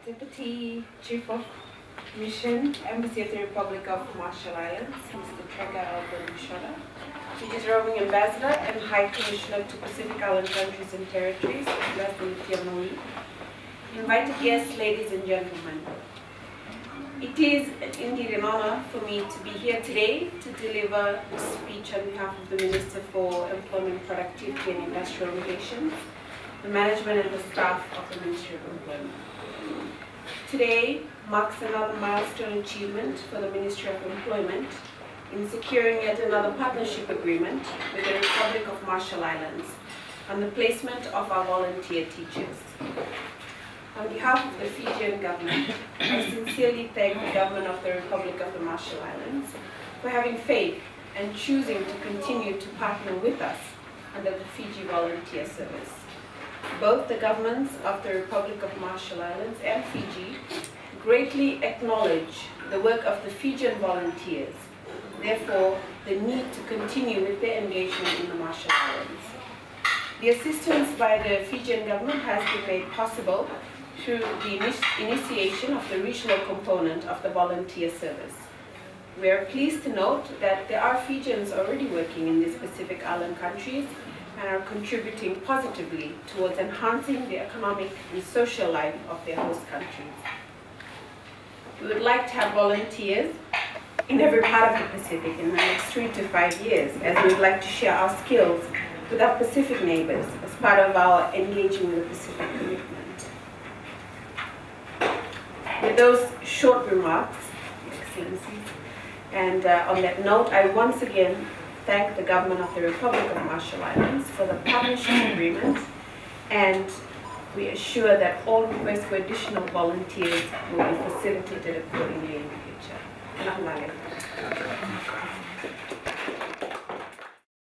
Deputy Chief of Mission, Embassy of the Republic of Marshall Islands, Mr. Trega Alban Bushara, Fiji's Roaming Ambassador and High Commissioner to Pacific Island Countries and Territories, Leslie Tiamoi, invited guests, ladies and gentlemen. It is indeed an honor for me to be here today to deliver a speech on behalf of the Minister for Employment, Productivity and Industrial Relations, the management and the staff of the Ministry of Employment. Today marks another milestone achievement for the Ministry of Employment in securing yet another partnership agreement with the Republic of Marshall Islands on the placement of our volunteer teachers. On behalf of the Fijian government, I sincerely thank the government of the Republic of the Marshall Islands for having faith and choosing to continue to partner with us under the Fiji Volunteer Service. Both the governments of the Republic of Marshall Islands and Fiji greatly acknowledge the work of the Fijian volunteers, therefore the need to continue with their engagement in the Marshall Islands. The assistance by the Fijian government has been made possible through the initiation of the regional component of the volunteer service. We are pleased to note that there are Fijians already working in these Pacific Island countries and are contributing positively towards enhancing the economic and social life of their host countries. We would like to have volunteers in every part of the Pacific in the next 3 to 5 years, as we would like to share our skills with our Pacific neighbors as part of our engaging with the Pacific commitment. With those short remarks, Excellencies, and on that note, I once again thank the government of the Republic of Marshall Islands for the partnership agreement, and we assure that all requests for additional volunteers will be facilitated accordingly in the future.